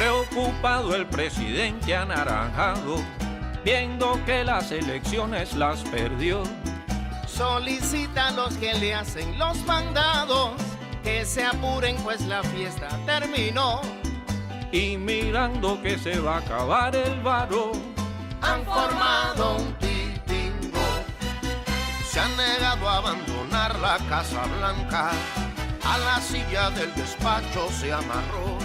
Preocupado el presidente anaranjado, viendo que las elecciones las perdió. Solicita a los que le hacen los mandados que se apuren, pues la fiesta terminó. Y mirando que se va a acabar el varo, han formado un titingo. Se han negado a abandonar la Casa Blanca, a la silla del despacho se amarró.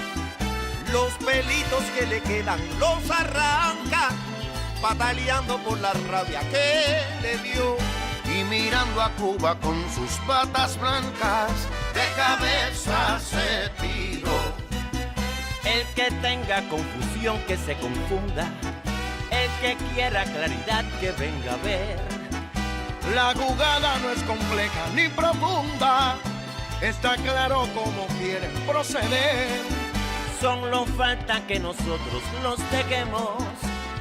Los pelitos que le quedan los arranca, pataleando por la rabia que le dio. Y mirando a Cuba con sus batas blancas, de cabeza se tiró. El que tenga confusión que se confunda, el que quiera claridad que venga a ver. La jugada no es compleja ni profunda, está claro cómo quieren proceder. Solo falta que nosotros los dejemos,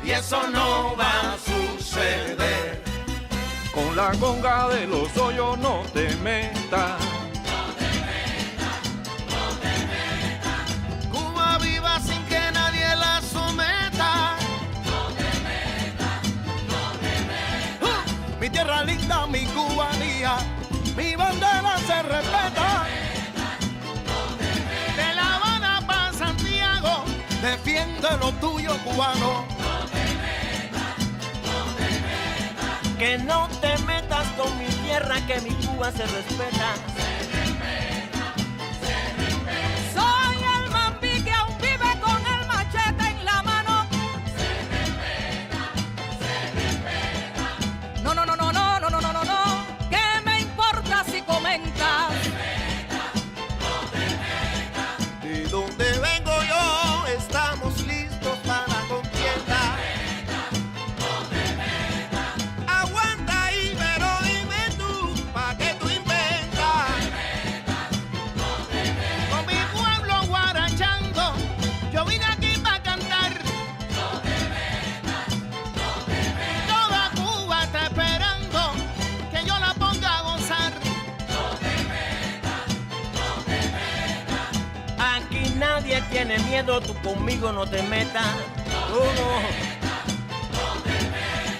y eso no va a suceder. Con la conga de los hoyos no te metas. Cuba viva sin que nadie la someta. Mi tierra linda, mi cubanía, mi bandera se respeta. De La Habana para Santiago, defiende lo tuyo, cubano. que no te metas con mi tierra, que mi Cuba se respeta. Soy el mambí que aún vive con el machete en la mano. No, no, no, no, no, no, no, no, no. ¿Qué me importa si comentas? De donde vengo yo, estamos listos para la contienda. Aguanta ahí, pero dime tú, ¿pa' qué tú inventas? Con mi pueblo guarachando, yo vine aquí para cantar. Toda Cuba está esperando que yo la ponga a gozar. Aquí nadie tiene miedo, tú conmigo no te metas.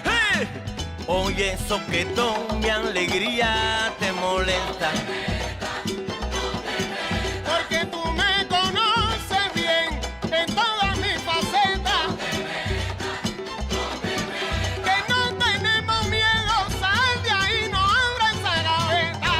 ¡Hey! Oye, soquetón, mi alegría te molesta. Porque tú me conoces bien en todas mis facetas. Que no tenemos miedo, sal de ahí, no abra esa gaveta.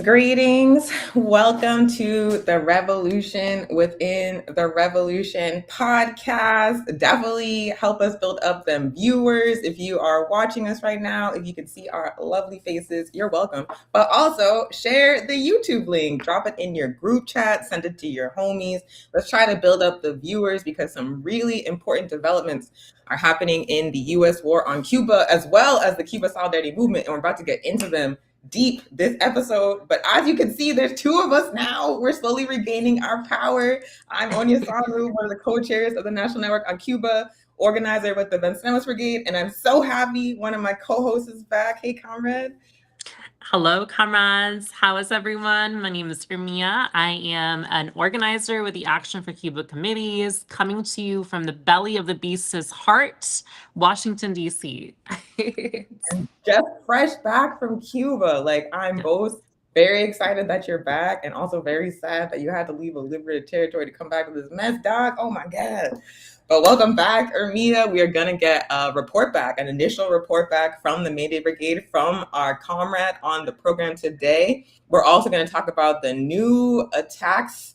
Greetings. Welcome to the Revolution Within the Revolution podcast. Definitely help us build up them viewers. If you are watching us right now, if you can see our lovely faces, you're welcome. But also share the YouTube link, drop it in your group chat, send it to your homies. Let's try to build up the viewers because some really important developments are happening in the U.S. war on Cuba, as well as the Cuba Solidarity Movement. And we're about to get into them deep this episode, but as you can see, there's two of us now. We're slowly regaining our power. I'm Onya Sanru, one of the co-chairs of the National Network on Cuba, organizer with the Centenary Brigade, and I'm so happy one of my co-hosts is back. Hey, comrade. Hello, comrades. How is everyone? My name is Irmia. I am an organizer with the Action for Cuba committees, coming to you from the belly of the beast's heart, Washington, D.C. Just fresh back from Cuba. Like, I'm both very excited that you're back and also very sad that you had to leave a liberated territory to come back to this mess, dog. Oh my God. But welcome back, Irmia. We are going to get a report back, an initial report back from the May Day Brigade from our comrade on the program today. We're also going to talk about the new attacks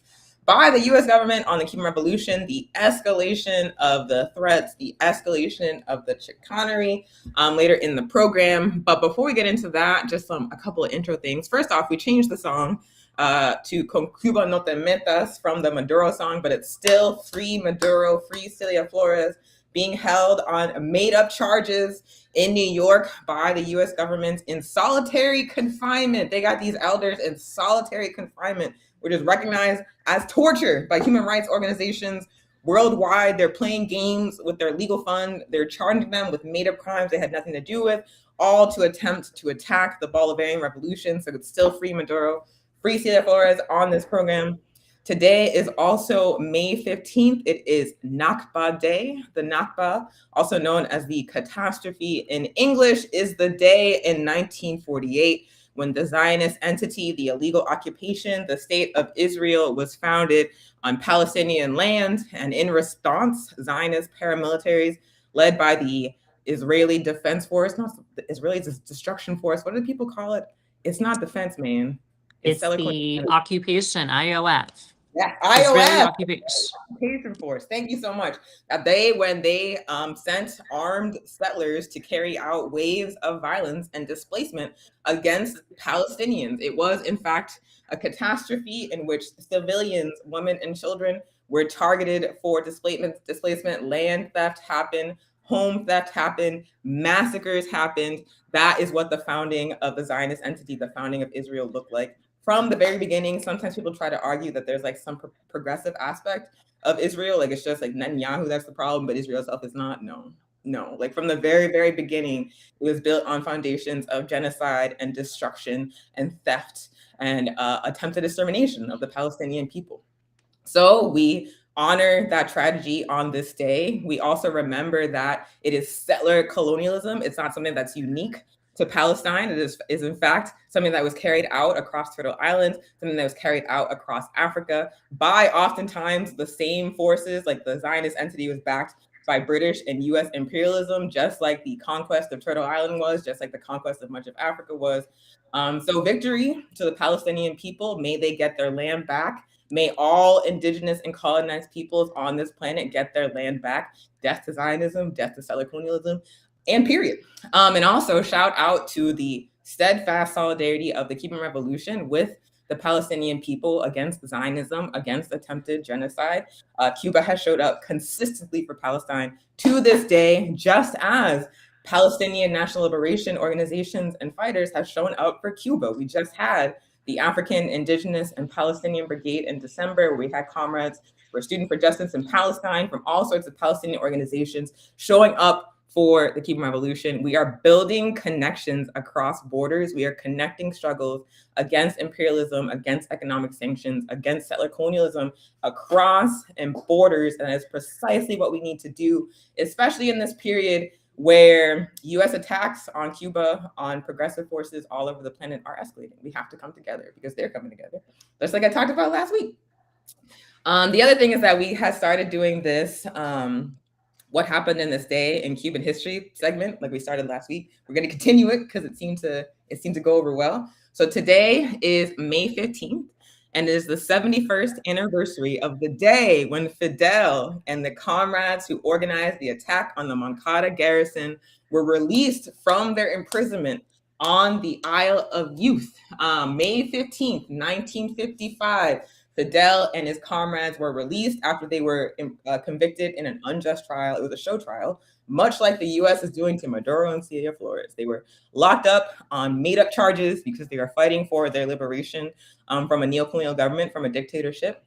by the US government on the Cuban Revolution, the escalation of the threats, the escalation of the chicanery later in the program. But before we get into that, just a couple of intro things. First off, we changed the song to Con Cuba no te metas from the Maduro song, but it's still Free Maduro, Free Celia Flores, being held on made-up charges in New York by the U.S. government in solitary confinement. They got these elders in solitary confinement, which is recognized as torture by human rights organizations worldwide. They're playing games with their legal fund. They're charging them with made-up crimes they had nothing to do with, all to attempt to attack the Bolivarian Revolution. So it's still Free Maduro, Free Celia Flores on this program. Today is also May 15th. It is Nakba Day. The Nakba, also known as the catastrophe in English, is the day in 1948 when the Zionist entity, the illegal occupation, the State of Israel, was founded on Palestinian land. And in response, Zionist paramilitaries led by the Israeli Defense Force, not the Israeli Destruction Force. What do people call it? It's not defense, man. It's the occupation, IOF. Yeah, Israeli IOF. occupation Force. Thank you so much. When they sent armed settlers to carry out waves of violence and displacement against Palestinians. It was, in fact, a catastrophe in which civilians, women and children were targeted for displacement. Land theft happened, home theft happened, massacres happened. That is what the founding of the Zionist entity, the founding of Israel, looked like. From the very beginning, sometimes people try to argue that there's like some progressive aspect of Israel. Like it's just like Netanyahu, that's the problem, but Israel itself is not. No. Like from the very, very beginning, it was built on foundations of genocide and destruction and theft and attempted extermination of the Palestinian people. So we honor that tragedy on this day. We also remember that it is settler colonialism. It's not something that's unique to Palestine. It is in fact something that was carried out across Turtle Island, something that was carried out across Africa by oftentimes the same forces. Like the Zionist entity was backed by British and US imperialism, just like the conquest of Turtle Island was, just like the conquest of much of Africa was. So victory to the Palestinian people. May they get their land back. May all indigenous and colonized peoples on this planet get their land back. Death to Zionism, death to settler colonialism, and period. And also shout out to the steadfast solidarity of the Cuban Revolution with the Palestinian people against Zionism, against attempted genocide. Cuba has showed up consistently for Palestine to this day, just as Palestinian national liberation organizations and fighters have shown up for Cuba. We just had the African, Indigenous, and Palestinian Brigade in December, where we had comrades for Student for Justice in Palestine from all sorts of Palestinian organizations showing up for the Cuban Revolution. We are building connections across borders. We are connecting struggles against imperialism, against economic sanctions, against settler colonialism across and borders. And that's precisely what we need to do, especially in this period where US attacks on Cuba, on progressive forces all over the planet are escalating. We have to come together because they're coming together. Just like I talked about last week. The other thing is that we had started doing this what happened in this day in Cuban history segment, like we started last week. We're going to continue it because it seemed to go over well. So today is May 15th, and it is the 71st anniversary of the day when Fidel and the comrades who organized the attack on the Moncada garrison were released from their imprisonment on the Isle of Youth. May 15th, 1955. Fidel and his comrades were released after they were convicted in an unjust trial. It was a show trial, much like the US is doing to Maduro and Celia Flores. They were locked up on made-up charges because they were fighting for their liberation from a neocolonial government, from a dictatorship.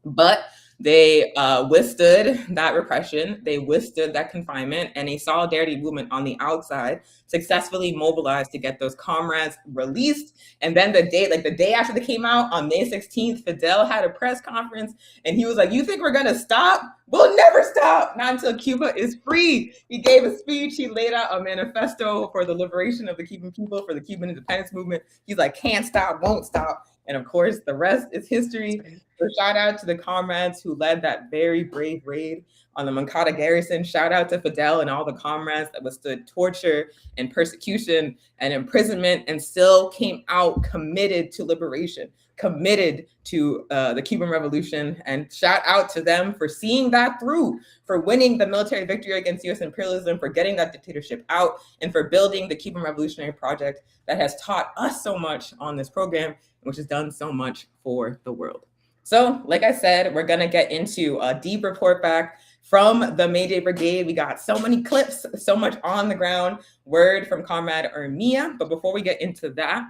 But they withstood that repression, they withstood that confinement, and a solidarity movement on the outside successfully mobilized to get those comrades released. And then the day after they came out, on May 16th, Fidel had a press conference, and he was like, "You think we're gonna stop? We'll never stop, not until Cuba is free." He gave a speech, he laid out a manifesto for the liberation of the Cuban people, for the Cuban independence movement. He's like, can't stop, won't stop. And of course, the rest is history. So shout out to the comrades who led that very brave raid on the Moncada garrison. Shout out to Fidel and all the comrades that withstood torture and persecution and imprisonment and still came out committed to liberation, committed to the Cuban Revolution. And shout out to them for seeing that through, for winning the military victory against US imperialism, for getting that dictatorship out, and for building the Cuban Revolutionary Project that has taught us so much on this program, which has done so much for the world. So, like I said, we're gonna get into a deep report back from the May Day Brigade. We got so many clips, so much on the ground word from Comrade Ermia. But before we get into that,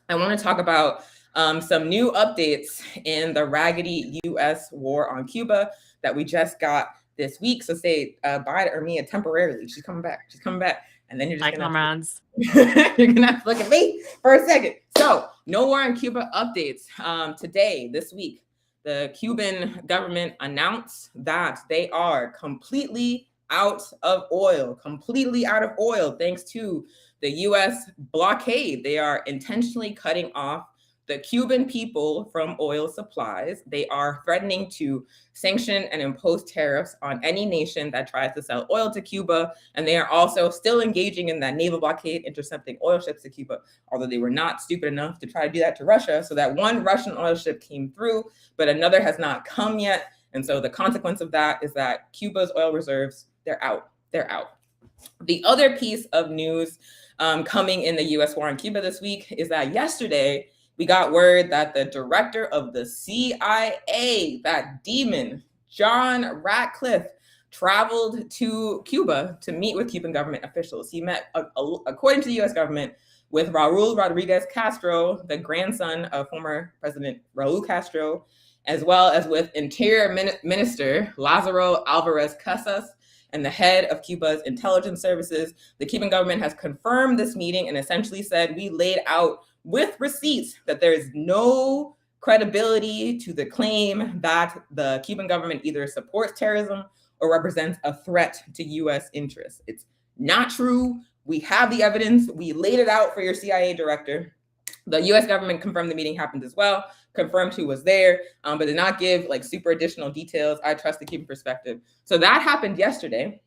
I want to talk about some new updates in the raggedy U.S. war on Cuba that we just got this week. So say bye to Ermia temporarily. She's coming back. She's coming back. And then you're just comrades. You're gonna have to look at me for a second. So no war on Cuba updates. Today, this week, the Cuban government announced that they are completely out of oil, thanks to the U.S. blockade. They are intentionally cutting off the Cuban people from oil supplies. They are threatening to sanction and impose tariffs on any nation that tries to sell oil to Cuba. And they are also still engaging in that naval blockade, intercepting oil ships to Cuba, although they were not stupid enough to try to do that to Russia. So that one Russian oil ship came through, but another has not come yet. And so the consequence of that is that Cuba's oil reserves, they're out. The other piece of news coming in the U.S. war on Cuba this week is that yesterday, we got word that the director of the CIA, that demon, John Ratcliffe, traveled to Cuba to meet with Cuban government officials. He met, according to the U.S. government, with Raul Rodriguez Castro, the grandson of former President Raul Castro, as well as with Interior Minister Lázaro Álvarez Casas and the head of Cuba's intelligence services. The Cuban government has confirmed this meeting and essentially said, we laid out with receipts that there is no credibility to the claim that the Cuban government either supports terrorism or represents a threat to U.S. interests. It's not true. We have the evidence. We laid it out for your CIA director. The U.S. government confirmed the meeting happened as well, confirmed who was there, but did not give like super additional details. I trust the Cuban perspective. So that happened yesterday.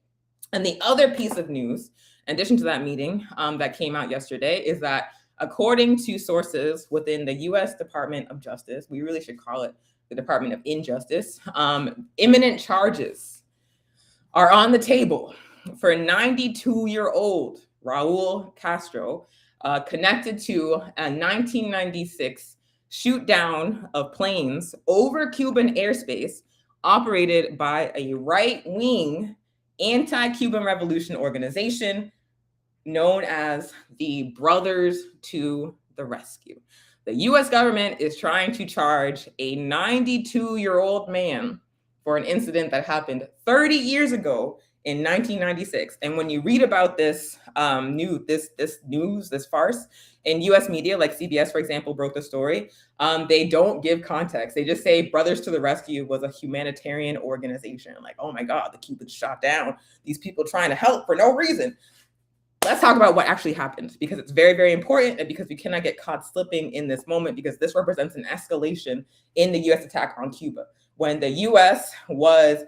And the other piece of news, in addition to that meeting that came out yesterday, is that according to sources within the U.S. Department of Justice, we really should call it the Department of Injustice, imminent charges are on the table for 92-year-old Raul Castro, connected to a 1996 shoot down of planes over Cuban airspace operated by a right-wing anti-Cuban revolution organization known as the Brothers to the Rescue. The U.S. government is trying to charge a 92-year-old man for an incident that happened 30 years ago in 1996. And when you read about this this farce in U.S. media, like CBS, for example, broke the story, they don't give context. They just say Brothers to the Rescue was a humanitarian organization. Like, oh my God, the Cubans shot down these people trying to help for no reason. Let's talk about what actually happened, because it's very, very important, and because we cannot get caught slipping in this moment, because this represents an escalation in the U.S. attack on Cuba. When the U.S. was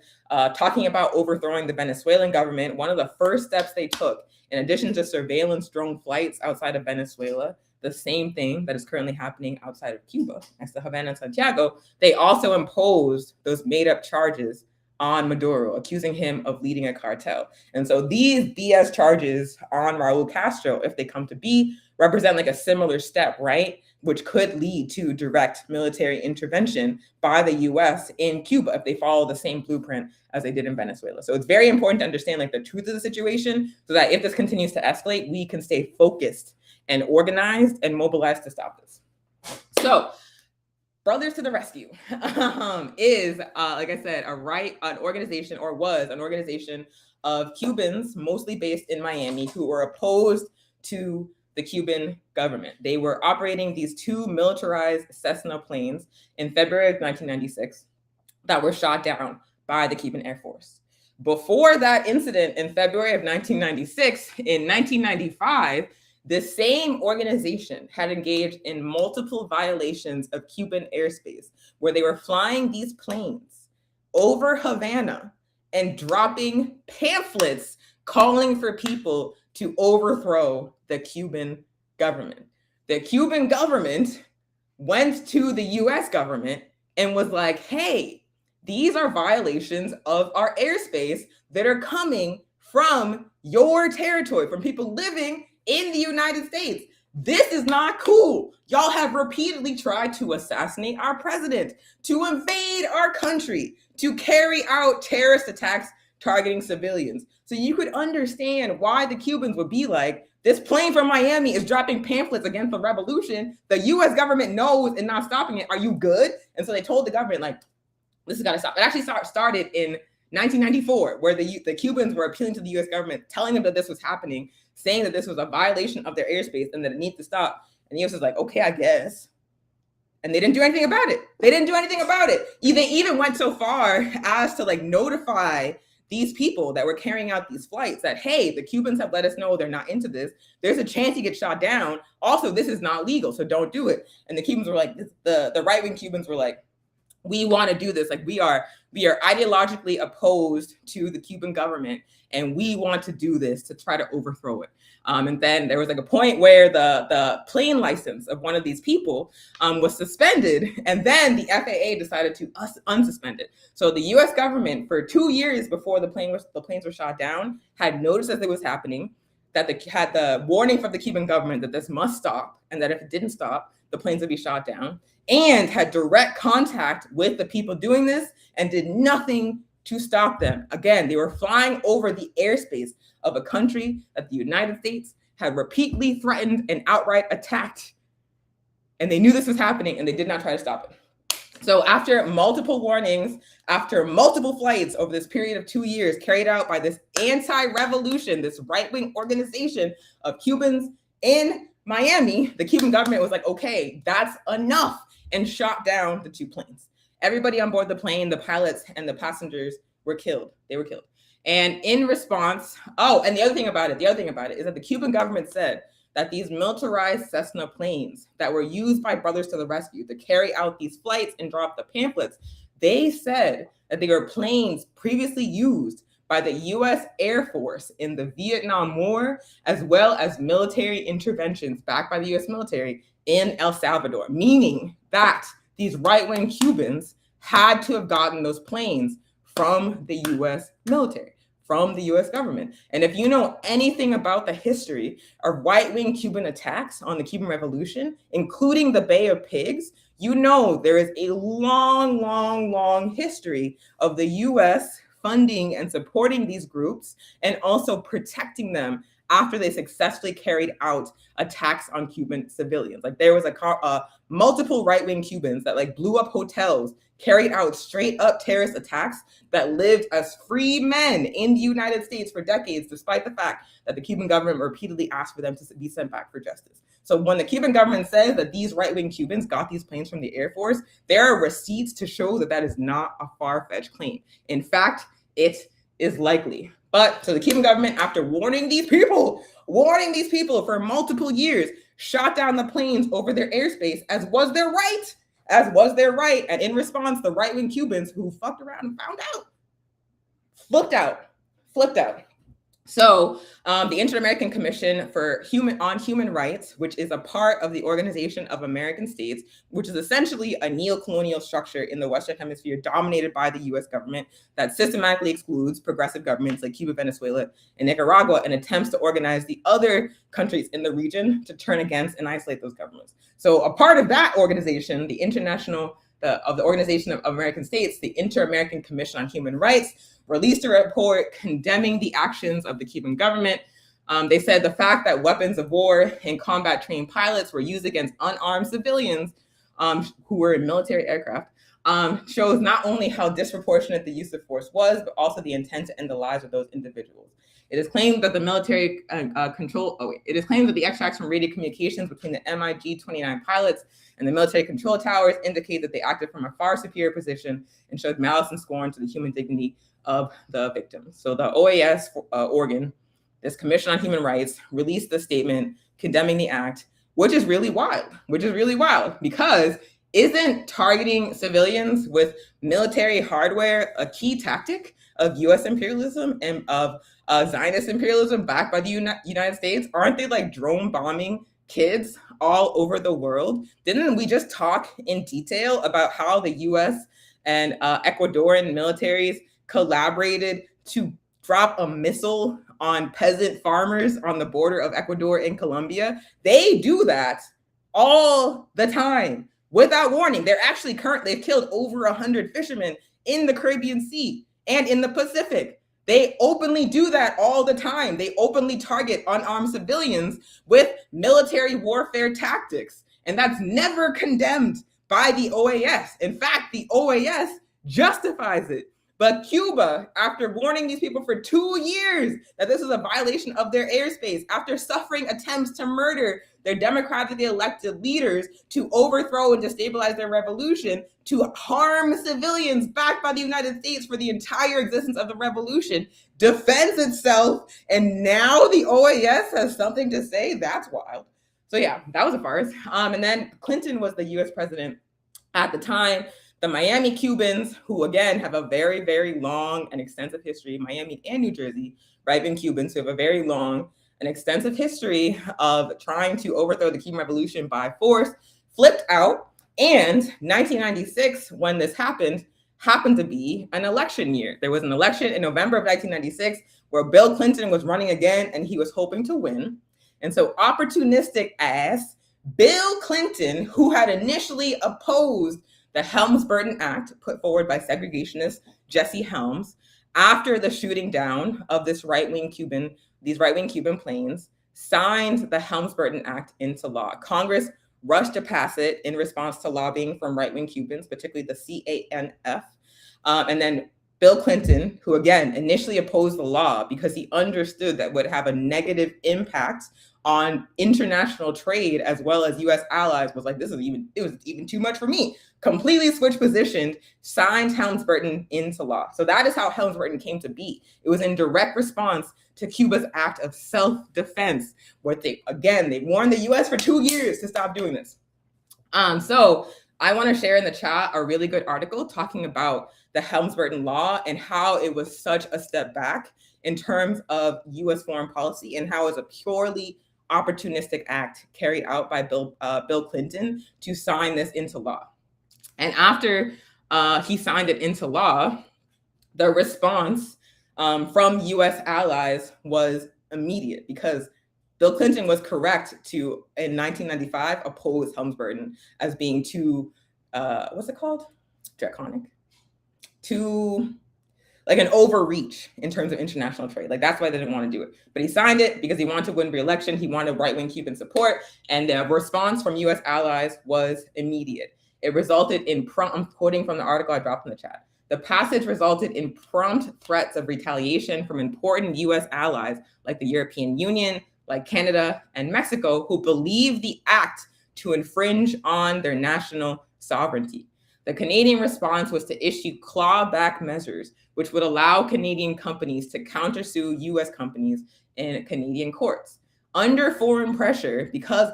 talking about overthrowing the Venezuelan government, one of the first steps they took, in addition to surveillance drone flights outside of Venezuela, the same thing that is currently happening outside of Cuba, next to Havana and Santiago, they also imposed those made-up charges on Maduro, accusing him of leading a cartel. And so these BS charges on Raul Castro, if they come to be, represent like a similar step, right? Which could lead to direct military intervention by the US in Cuba if they follow the same blueprint as they did in Venezuela. So it's very important to understand like the truth of the situation, so that if this continues to escalate, we can stay focused and organized and mobilized to stop this. So Brothers to the Rescue is, like I said, an organization of Cubans, mostly based in Miami, who were opposed to the Cuban government. They were operating these two militarized Cessna planes in February of 1996 that were shot down by the Cuban Air Force. Before that incident in February of 1996, in 1995, the same organization had engaged in multiple violations of Cuban airspace, where they were flying these planes over Havana and dropping pamphlets calling for people to overthrow the Cuban government. The Cuban government went to the US government and was like, hey, these are violations of our airspace that are coming from your territory, from people living in the United States. This is not cool. Y'all have repeatedly tried to assassinate our president, to invade our country, to carry out terrorist attacks targeting civilians. So you could understand why the Cubans would be like, this plane from Miami is dropping pamphlets against the revolution. The US government knows and not stopping it. Are you good? And so they told the government, like, this has got to stop. It actually started in 1994, where the Cubans were appealing to the US government, telling them that this was happening, saying that this was a violation of their airspace and that it needs to stop. And the US was like, okay, I guess. And they didn't do anything about it. They didn't do anything about it. They even went so far as to like notify these people that were carrying out these flights that, hey, the Cubans have let us know they're not into this. There's a chance you get shot down. Also, this is not legal, so don't do it. And the Cubans were like, the right-wing Cubans were like, we want to do this. Like we are ideologically opposed to the Cuban government, and we want to do this to try to overthrow it. And then there was like a point where the plane license of one of these people was suspended, and then the FAA decided to unsuspend it. So the U.S. government, for 2 years before the planes were shot down, had noticed that it was happening, that had the warning from the Cuban government that this must stop, and that if it didn't stop, the planes would be shot down, and had direct contact with the people doing this and did nothing to stop them. Again, they were flying over the airspace of a country that the United States had repeatedly threatened and outright attacked. And they knew this was happening and they did not try to stop it. So after multiple warnings, after multiple flights over this period of 2 years carried out by this anti-revolution, this right-wing organization of Cubans in Miami, the Cuban government was like, okay, that's enough, and shot down the 2 planes. Everybody on board the plane, the pilots and the passengers, were killed. They were killed. And in response, and the other thing about it is that the Cuban government said that these militarized Cessna planes that were used by Brothers to the Rescue to carry out these flights and drop the pamphlets, they said that they were planes previously used by the U.S. Air Force in the Vietnam War, as well as military interventions backed by the U.S. military in El Salvador, meaning that these right-wing Cubans had to have gotten those planes from the U.S. military, from the U.S. government. And if you know anything about the history of right-wing Cuban attacks on the Cuban Revolution, including the Bay of Pigs, you know there is a long, long, long history of the U.S. funding and supporting these groups and also protecting them after they successfully carried out attacks on Cuban civilians. Like there was multiple right-wing Cubans that like blew up hotels, carried out straight up terrorist attacks that lived as free men in the United States for decades, despite the fact that the Cuban government repeatedly asked for them to be sent back for justice. So when the Cuban government says that these right-wing Cubans got these planes from the Air Force, there are receipts to show that that is not a far-fetched claim. In fact, it is likely. But so the Cuban government, after warning these people for multiple years, shot down the planes over their airspace, as was their right. And in response, the right-wing Cubans who fucked around and found out, flipped out. So the Inter-American Commission on Human Rights, which is a part of the Organization of American States, which is essentially a neo-colonial structure in the Western Hemisphere dominated by the US government that systematically excludes progressive governments like Cuba, Venezuela, and Nicaragua, and attempts to organize the other countries in the region to turn against and isolate those governments. So a part of that organization, the Organization of American States, the Inter-American Commission on Human Rights, released a report condemning the actions of the Cuban government. They said the fact that weapons of war and combat-trained pilots were used against unarmed civilians who were in military aircraft shows not only how disproportionate the use of force was, but also the intent to end the lives of those individuals. It is claimed that the military it is claimed that the extracts from radio communications between the MiG-29 pilots and the military control towers indicate that they acted from a far superior position and showed malice and scorn to the human dignity of the victims. So the OAS organ, this Commission on Human Rights, released a statement condemning the act, which is really wild, because isn't targeting civilians with military hardware a key tactic of US imperialism and of Zionist imperialism backed by the United States? Aren't they like drone bombing kids all over the world? Didn't we just talk in detail about how the US and Ecuadorian militaries collaborated to drop a missile on peasant farmers on the border of Ecuador and Colombia? They do that all the time without warning. They're actually they've killed over 100 fishermen in the Caribbean Sea and in the Pacific. They openly do that all the time. They openly target unarmed civilians with military warfare tactics. And that's never condemned by the OAS. In fact, the OAS justifies it. But Cuba, after warning these people for 2 years that this is a violation of their airspace, after suffering attempts to murder their democratically elected leaders, to overthrow and destabilize their revolution, to harm civilians backed by the United States for the entire existence of the revolution, defends itself, and now the OAS has something to say? That's wild. So yeah, that was a farce. And then Clinton was the US president at the time. The Miami Cubans, who again have a very, very long and extensive history, Miami and New Jersey, right-wing Cubans who have a very long and extensive history of trying to overthrow the Cuban Revolution by force, flipped out. And 1996, when this happened to be an election year. There was an election in November of 1996 where Bill Clinton was running again and he was hoping to win. And so opportunistic ass Bill Clinton, who had initially opposed the Helms-Burton Act put forward by segregationist Jesse Helms, after the shooting down of these right-wing Cuban planes, signed the Helms-Burton Act into law. Congress rushed to pass it in response to lobbying from right-wing Cubans, particularly the CANF. And then Bill Clinton, who again initially opposed the law because he understood that would have a negative impact on international trade as well as US allies, was like, it was even too much for me. Completely switched positions, signed Helms-Burton into law. So that is how Helms-Burton came to be. It was in direct response to Cuba's act of self-defense, where they warned the US for 2 years to stop doing this. So I want to share in the chat a really good article talking about the Helms-Burton law and how it was such a step back in terms of US foreign policy and how it's a purely opportunistic act carried out by Bill Clinton to sign this into law. And after he signed it into law, the response from US allies was immediate, because Bill Clinton was correct to, in 1995, oppose Helms-Burton as being too, what's it called? Draconic? Too, like an overreach in terms of international trade. Like, that's why they didn't want to do it. But he signed it because he wanted to win re-election. He wanted right-wing Cuban support. And the response from US allies was immediate. It resulted in prompt, I'm quoting from the article I dropped in the chat. The passage resulted in prompt threats of retaliation from important US allies like the European Union, like Canada and Mexico, who believed the act to infringe on their national sovereignty. The Canadian response was to issue clawback measures, which would allow Canadian companies to countersue US companies in Canadian courts. Under foreign pressure, because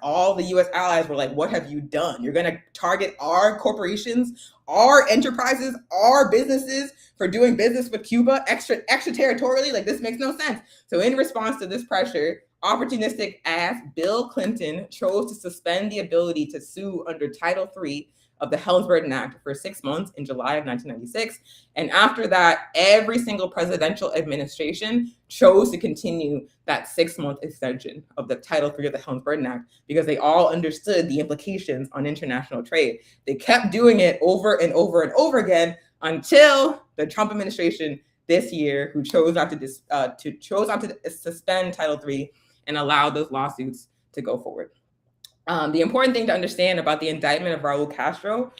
all the US allies were like, what have you done? You're gonna target our corporations, our enterprises, our businesses for doing business with Cuba extraterritorially? Like, this makes no sense. So in response to this pressure, opportunistic ass Bill Clinton chose to suspend the ability to sue under Title III of the Helms-Burton Act for 6 months in July of 1996. And after that, every single presidential administration chose to continue that 6-month extension of the Title III of the Helms-Burton Act, because they all understood the implications on international trade. They kept doing it over and over and over again until the Trump administration this year, who chose not to suspend Title III and allow those lawsuits to go forward. The important thing to understand about the indictment of Raul Castro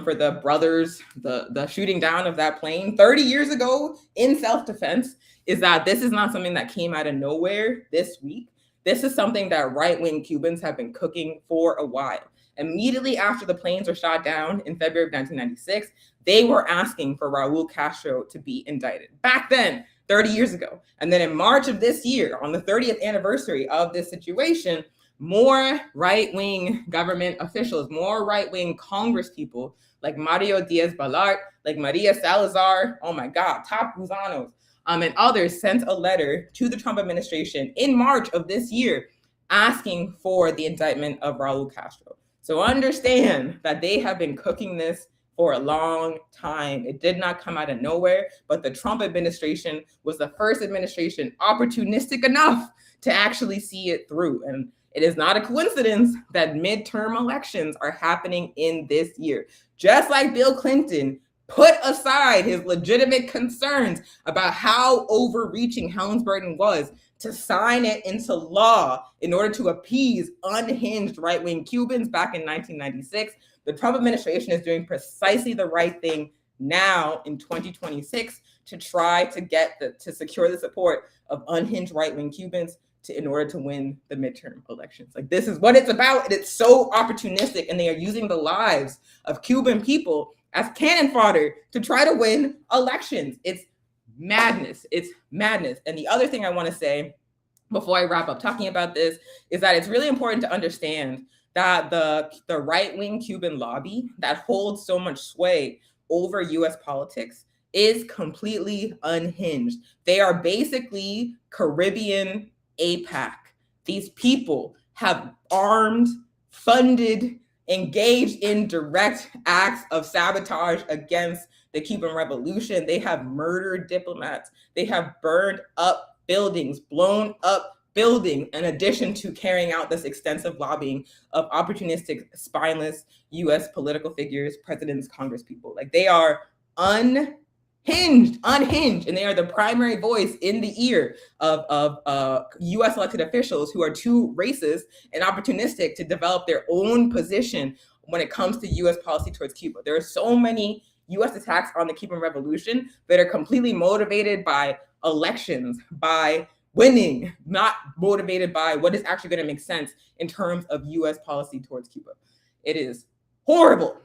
for the brothers, the shooting down of that plane 30 years ago in self-defense, is that this is not something that came out of nowhere this week. This is something that right-wing Cubans have been cooking for a while. Immediately after the planes were shot down in February of 1996, they were asking for Raul Castro to be indicted. Back then, 30 years ago. And then in March of this year, on the 30th anniversary of this situation, more right-wing government officials, more right-wing Congress people like Mario Diaz-Balart, like Maria Salazar, oh my God, top gusanos, and others sent a letter to the Trump administration in March of this year asking for the indictment of Raul Castro. So understand that they have been cooking this for a long time. It did not come out of nowhere, but the Trump administration was the first administration opportunistic enough to actually see it through. And it is not a coincidence that midterm elections are happening in this year. Just like Bill Clinton put aside his legitimate concerns about how overreaching Helms-Burton was to sign it into law in order to appease unhinged right-wing Cubans back in 1996, the Trump administration is doing precisely the right thing now in 2026 to try to secure the support of unhinged right-wing Cubans in order to win the midterm elections. Like, this is what it's about, and it's so opportunistic, and they are using the lives of Cuban people as cannon fodder to try to win elections. It's madness. It's madness. And the other thing I want to say before I wrap up talking about this is that it's really important to understand that the right-wing Cuban lobby that holds so much sway over US politics is completely unhinged. They are basically Caribbean APAC. These people have armed, funded, engaged in direct acts of sabotage against the Cuban Revolution. They have murdered diplomats. They have burned up buildings, blown up buildings, in addition to carrying out this extensive lobbying of opportunistic, spineless US political figures, presidents, Congress people. Like, they are unhinged, and they are the primary voice in the ear of US elected officials who are too racist and opportunistic to develop their own position when it comes to US policy towards Cuba. There are so many US attacks on the Cuban Revolution that are completely motivated by elections, by winning, not motivated by what is actually going to make sense in terms of US policy towards Cuba. It is horrible.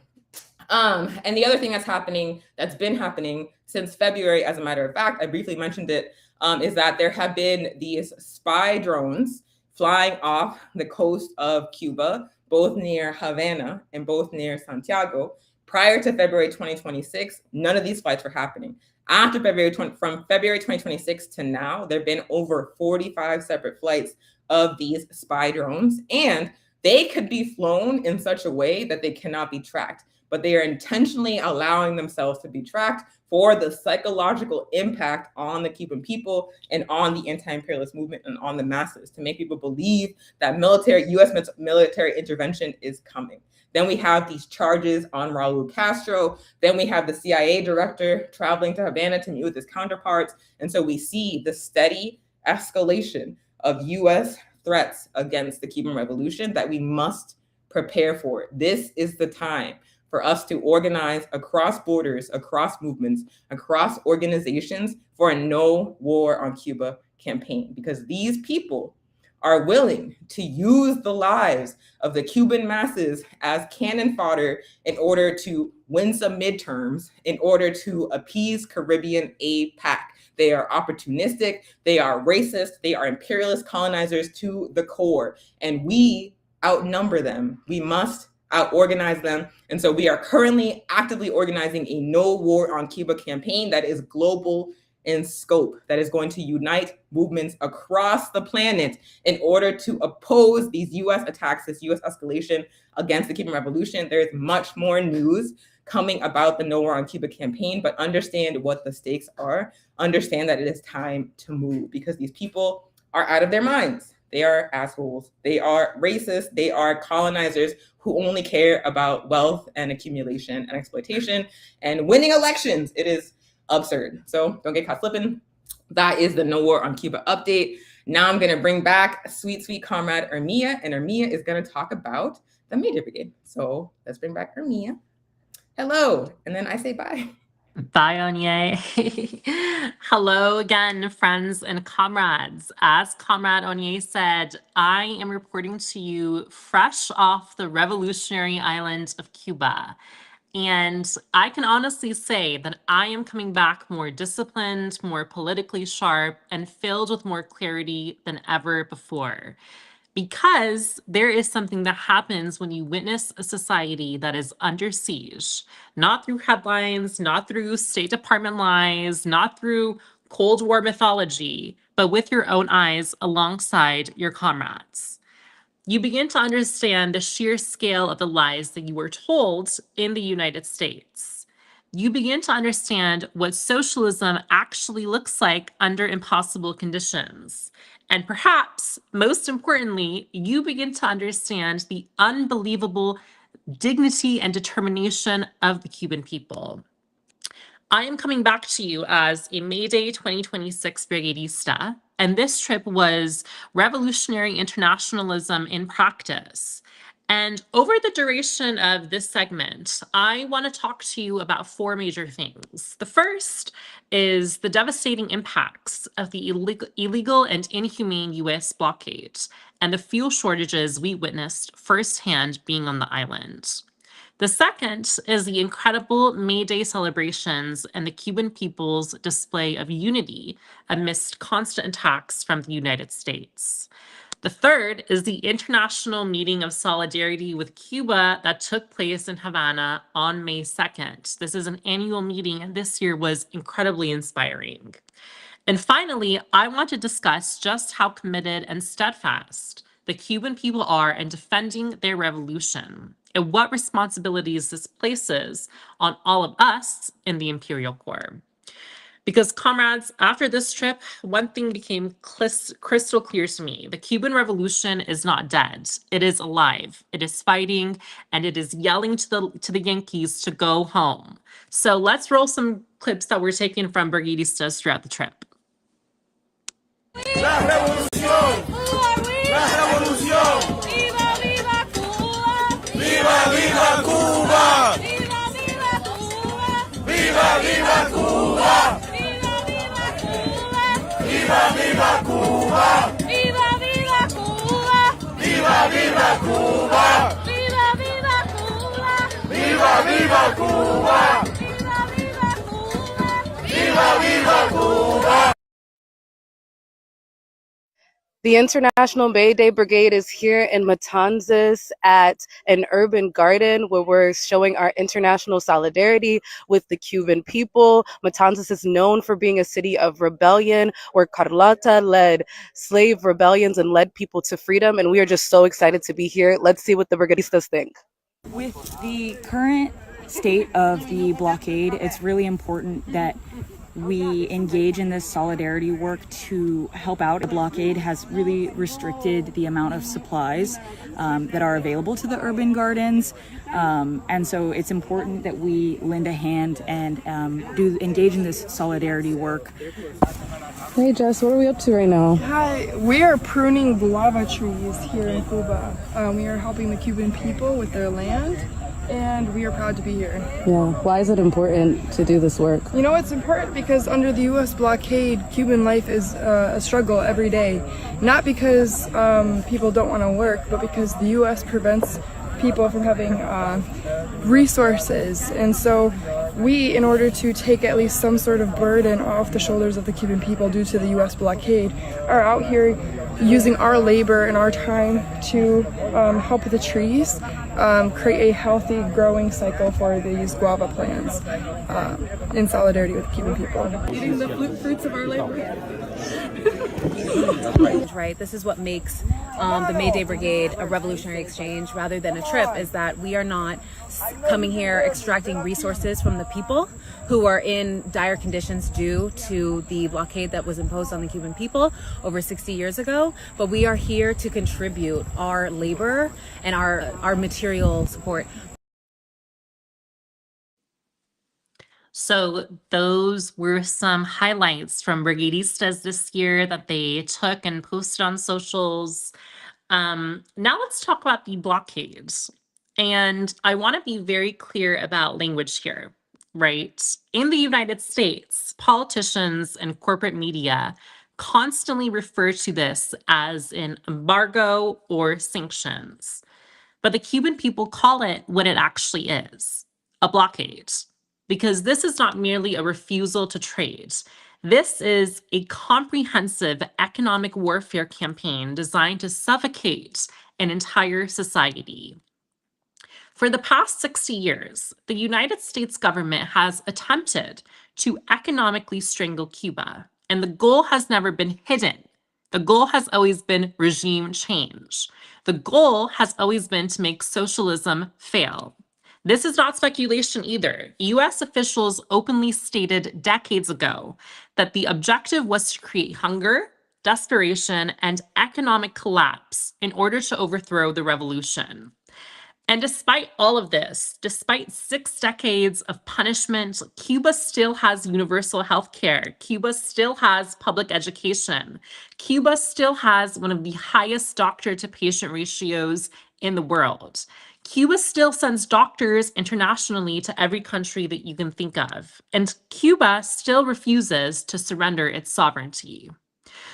And the other thing that's been happening since February, as a matter of fact, I briefly mentioned it, is that there have been these spy drones flying off the coast of Cuba, both near Havana and both near Santiago. Prior to February 2026, none of these flights were happening. From February 2026 to now, there have been over 45 separate flights of these spy drones, and they could be flown in such a way that they cannot be tracked, but they are intentionally allowing themselves to be tracked for the psychological impact on the Cuban people and on the anti-imperialist movement and on the masses, to make people believe that US military intervention is coming. Then we have these charges on Raul Castro. Then we have the CIA director traveling to Havana to meet with his counterparts. And so we see the steady escalation of US threats against the Cuban Revolution that we must prepare for. This is the time for us to organize across borders, across movements, across organizations for a no war on Cuba campaign, because these people are willing to use the lives of the Cuban masses as cannon fodder in order to win some midterms, in order to appease Caribbean APAC. They are opportunistic, they are racist, they are imperialist colonizers to the core, and we outnumber them. We must out-organize them. And so we are currently actively organizing a no war on Cuba campaign that is global in scope, that is going to unite movements across the planet in order to oppose these US attacks, this US escalation against the Cuban Revolution. There is much more news coming about the No War on Cuba campaign, but understand what the stakes are. Understand that it is time to move, because these people are out of their minds. They are assholes. They are racist. They are colonizers who only care about wealth and accumulation and exploitation and winning elections. It is absurd. So don't get caught slipping. That is the No War on Cuba update. Now I'm going to bring back sweet, sweet comrade Ermia, and Ermia is going to talk about the May Day Brigade. So let's bring back Ermia. Hello. And then I say bye. Bye, Onye. Hello again, friends and comrades. As Comrade Onye said, I am reporting to you fresh off the revolutionary island of Cuba. And I can honestly say that I am coming back more disciplined, more politically sharp, and filled with more clarity than ever before. because there is something that happens when you witness a society that is under siege, not through headlines, not through State Department lies, not through Cold War mythology, but with your own eyes alongside your comrades. You begin to understand the sheer scale of the lies that you were told in the United States. You begin to understand what socialism actually looks like under impossible conditions. And perhaps, most importantly, you begin to understand the unbelievable dignity and determination of the Cuban people. I am coming back to you as a May Day 2026 Brigadista, and this trip was revolutionary internationalism in practice. And over the duration of this segment, I want to talk to you about four major things. The first is the devastating impacts of the illegal and inhumane US blockade and the fuel shortages we witnessed firsthand being on the island. The second is the incredible May Day celebrations and the Cuban people's display of unity amidst constant attacks from the United States. The third is the International Meeting of Solidarity with Cuba that took place in Havana on May 2nd. This is an annual meeting, and this year was incredibly inspiring. And finally, I want to discuss just how committed and steadfast the Cuban people are in defending their revolution and what responsibilities this places on all of us in the Imperial Corps. Because comrades, after this trip, one thing became crystal clear to me. The Cuban Revolution is not dead. It is alive. It is fighting, and it is yelling to the Yankees to go home. So let's roll some clips that were taken from Brigadistas throughout the trip. La revolución, la revolución. ¡Viva, viva Cuba! Viva, viva Cuba. ¡Viva, viva Cuba! Viva, viva Cuba. ¡Viva, viva Cuba! Viva, viva Cuba. ¡Viva, viva Cuba! Viva, viva Cuba. ¡Viva, viva Cuba! Viva, viva Cuba. The International May Day Brigade is here in Matanzas at an urban garden where we're showing our international solidarity with the Cuban people. Matanzas is known for being a city of rebellion where Carlota led slave rebellions and led people to freedom. And we are just so excited to be here. Let's see what the Brigadistas think. With the current state of the blockade, it's really important that we engage in this solidarity work to help out. The blockade has really restricted the amount of supplies that are available to the urban gardens. And so it's important that we lend a hand and engage in this solidarity work. Hey Jess, what are we up to right now? Hi, we are pruning guava trees here in Cuba. We are helping the Cuban people with their land, and we are proud to be here. Yeah, why is it important to do this work? You know, it's important because under the U.S. blockade, Cuban life is a struggle every day. Not because people don't want to work, but because the U.S. prevents people from having resources. And so we, in order to take at least some sort of burden off the shoulders of the Cuban people due to the U.S. blockade, are out here using our labor and our time to help the trees create a healthy growing cycle for these guava plants in solidarity with the Cuban people. Eating the fruits of our labor. Right, this is what makes the May Day Brigade a revolutionary exchange rather than a trip, is that we are not coming here extracting resources from the people who are in dire conditions due to the blockade that was imposed on the Cuban people over 60 years ago, but we are here to contribute our labor and our material support. So those were some highlights from Brigadistas this year that they took and posted on socials. Now let's talk about the blockades. And I want to be very clear about language here, right? In the United States, politicians and corporate media constantly refer to this as an embargo or sanctions. But the Cuban people call it what it actually is, a blockade. Because this is not merely a refusal to trade. This is a comprehensive economic warfare campaign designed to suffocate an entire society. For the past 60 years, the United States government has attempted to economically strangle Cuba, and the goal has never been hidden. The goal has always been regime change. The goal has always been to make socialism fail. This is not speculation either. US officials openly stated decades ago that the objective was to create hunger, desperation, and economic collapse in order to overthrow the revolution. And despite all of this, despite 6 decades of punishment, Cuba still has universal health care. Cuba still has public education. Cuba still has one of the highest doctor-to-patient ratios in the world. Cuba still sends doctors internationally to every country that you can think of. And Cuba still refuses to surrender its sovereignty.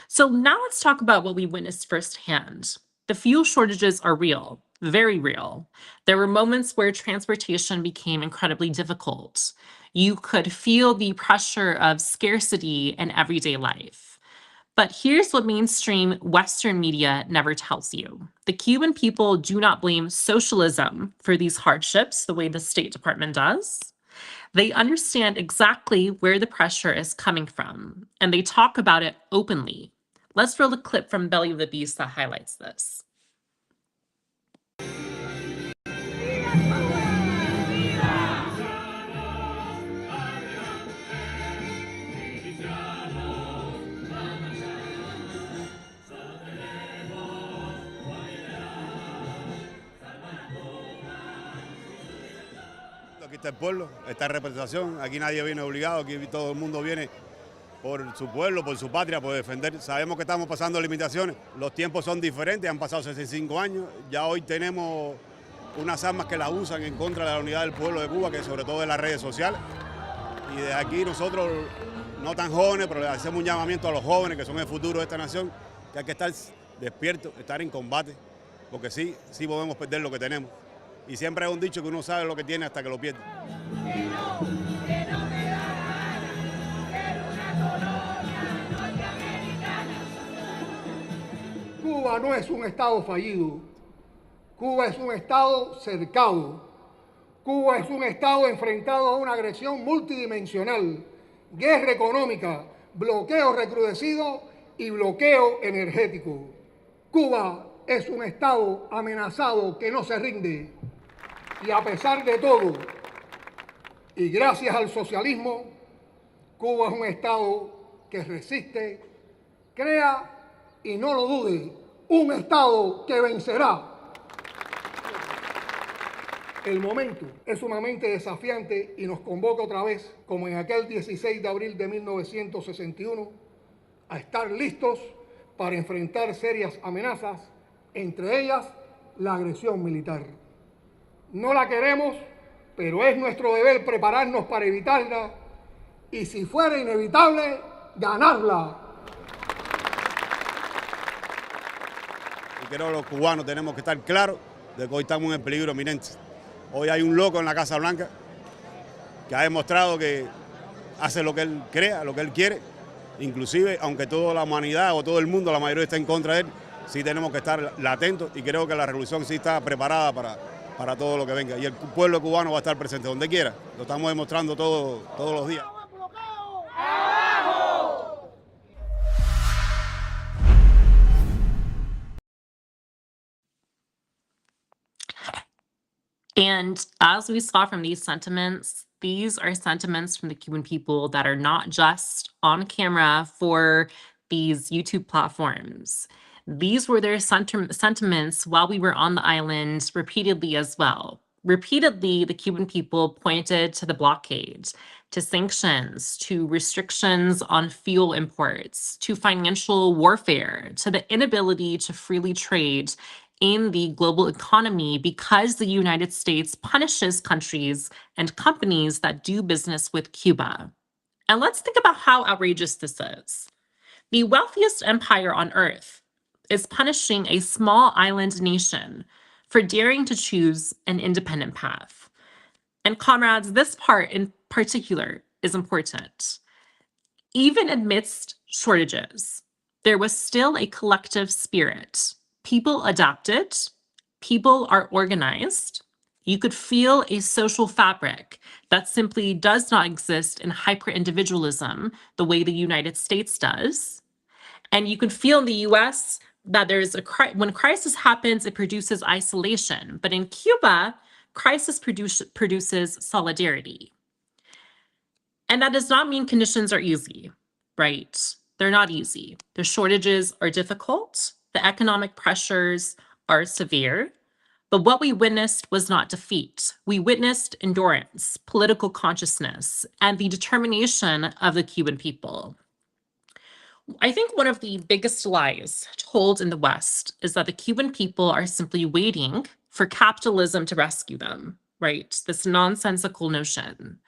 So now let's talk about what we witnessed firsthand. The fuel shortages are real, very real. There were moments where transportation became incredibly difficult. You could feel the pressure of scarcity in everyday life. But here's what mainstream Western media never tells you. The Cuban people do not blame socialism for these hardships the way the State Department does. They understand exactly where the pressure is coming from, and they talk about it openly. Let's roll a clip from Belly of the Beast that highlights this. Aquí está el pueblo, esta representación, aquí nadie viene obligado, aquí todo el mundo viene por su pueblo, por su patria, por defender. Sabemos que estamos pasando limitaciones, los tiempos son diferentes, han pasado 65 años, ya hoy tenemos unas armas que las usan en contra de la unidad del pueblo de Cuba, que sobre todo en las redes sociales. Y desde aquí nosotros, no tan jóvenes, pero le hacemos un llamamiento a los jóvenes, que son el futuro de esta nación, que hay que estar despiertos, estar en combate, porque sí podemos perder lo que tenemos. Y siempre hay un dicho que uno sabe lo que tiene hasta que lo pierde. Cuba no es un estado fallido. Cuba es un estado cercado. Cuba es un estado enfrentado a una agresión multidimensional, guerra económica, bloqueo recrudecido y bloqueo energético. Cuba es un estado amenazado que no se rinde. Y a pesar de todo, y gracias al socialismo, Cuba es un estado que resiste, crea y no lo dude, un estado que vencerá. El momento es sumamente desafiante y nos convoca otra vez, como en aquel 16 de abril de 1961, a estar listos para enfrentar serias amenazas, entre ellas la agresión militar. No la queremos, pero es nuestro deber prepararnos para evitarla y, si fuera inevitable, ganarla. Y creo que los cubanos tenemos que estar claros de que hoy estamos en el peligro inminente. Hoy hay un loco en la Casa Blanca que ha demostrado que hace lo que él crea, lo que él quiere. Inclusive, aunque toda la humanidad o todo el mundo, la mayoría está en contra de él, sí tenemos que estar atentos y creo que la revolución sí está preparada para todo lo que venga. Y el pueblo cubano va a estar presente donde quiera. Lo estamos demostrando todos los días. And as we saw from these are sentiments from the Cuban people that are not just on camera for these YouTube platforms. These were their sentiments while we were on the island repeatedly as well. Repeatedly, the Cuban people pointed to the blockade, to sanctions, to restrictions on fuel imports, to financial warfare, to the inability to freely trade in the global economy because the United States punishes countries and companies that do business with Cuba. And let's think about how outrageous this is. The wealthiest empire on earth is punishing a small island nation for daring to choose an independent path. And comrades, this part in particular is important. Even amidst shortages, there was still a collective spirit. People adapted, people are organized. You could feel a social fabric that simply does not exist in hyper-individualism the way the United States does. And you can feel in the US that when crisis happens, it produces isolation. But in Cuba, crisis produces solidarity. And that does not mean conditions are easy, right? They're not easy. The shortages are difficult. The economic pressures are severe. But what we witnessed was not defeat. We witnessed endurance, political consciousness, and the determination of the Cuban people. I think one of the biggest lies told in the West is that the Cuban people are simply waiting for capitalism to rescue them, right? This nonsensical notion.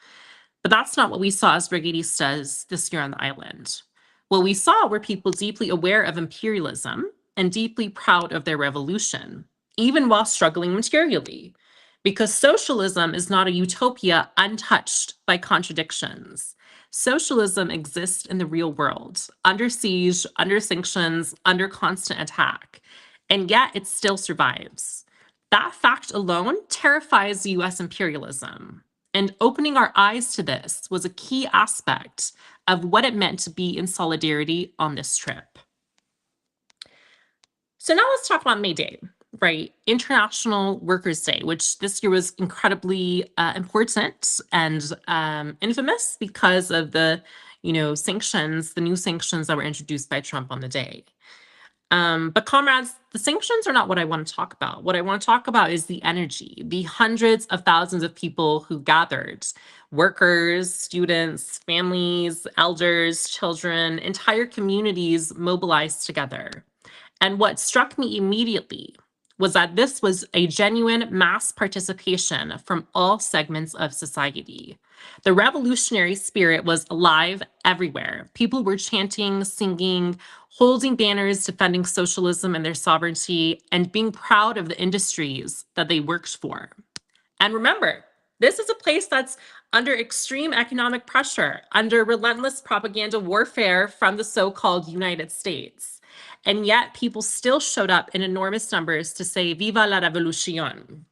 But that's not what we saw as brigadistas this year on the island. What we saw were people deeply aware of imperialism and deeply proud of their revolution, even while struggling materially, because socialism is not a utopia untouched by contradictions. Socialism exists in the real world, under siege, under sanctions, under constant attack, and yet it still survives. That fact alone terrifies US imperialism. And opening our eyes to this was a key aspect of what it meant to be in solidarity on this trip. So now let's talk about May Day, right? International Workers' Day, which this year was incredibly important and infamous because of the, sanctions, the new sanctions that were introduced by Trump on the day. But comrades, the sanctions are not what I want to talk about. What I want to talk about is the energy, the hundreds of thousands of people who gathered, workers, students, families, elders, children, entire communities mobilized together. And what struck me immediately was that this was a genuine mass participation from all segments of society. The revolutionary spirit was alive everywhere. People were chanting, singing, holding banners defending socialism and their sovereignty, and being proud of the industries that they worked for. And remember, this is a place that's under extreme economic pressure, under relentless propaganda warfare from the so-called United States. And yet people still showed up in enormous numbers to say, "Viva la revolución."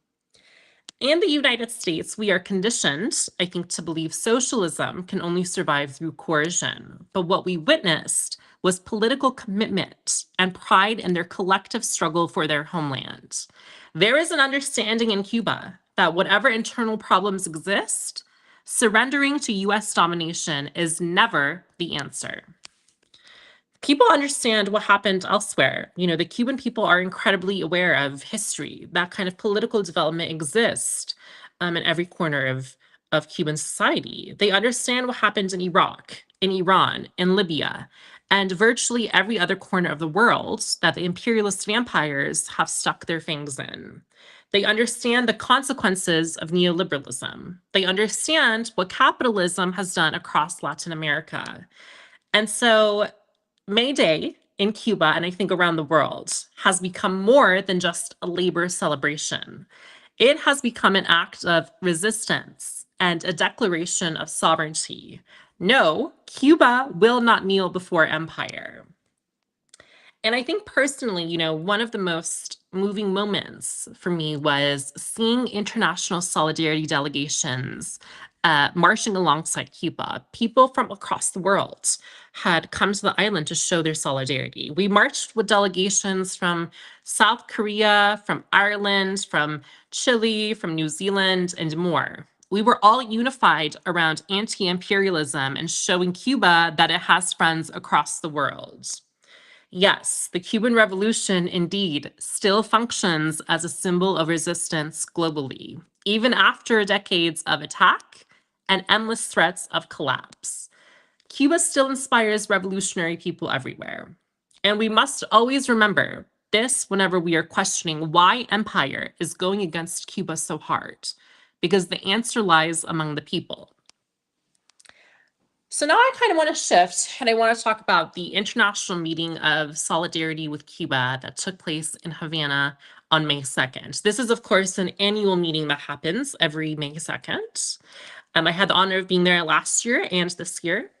In the United States, we are conditioned, I think, to believe socialism can only survive through coercion. But what we witnessed was political commitment and pride in their collective struggle for their homeland. There is an understanding in Cuba that whatever internal problems exist, surrendering to US domination is never the answer. People understand what happened elsewhere. The Cuban people are incredibly aware of history. That kind of political development exists in every corner of Cuban society. They understand what happened in Iraq, in Iran, in Libya, and virtually every other corner of the world that the imperialist vampires have stuck their fangs in. They understand the consequences of neoliberalism. They understand what capitalism has done across Latin America. And so May Day in Cuba, and I think around the world, has become more than just a labor celebration. It has become an act of resistance and a declaration of sovereignty. No, Cuba will not kneel before empire. And I think personally, one of the most moving moments for me was seeing international solidarity delegations marching alongside Cuba. People from across the world had come to the island to show their solidarity. We marched with delegations from South Korea, from Ireland, from Chile, from New Zealand, and more. We were all unified around anti-imperialism and showing Cuba that it has friends across the world. Yes, the Cuban Revolution indeed still functions as a symbol of resistance globally, even after decades of attack and endless threats of collapse. Cuba still inspires revolutionary people everywhere. And we must always remember this whenever we are questioning why empire is going against Cuba so hard, because the answer lies among the people. So now I kind of want to shift and I want to talk about the international meeting of solidarity with Cuba that took place in Havana on May 2nd. This is, of course, an annual meeting that happens every May 2nd. I had the honor of being there last year and this year.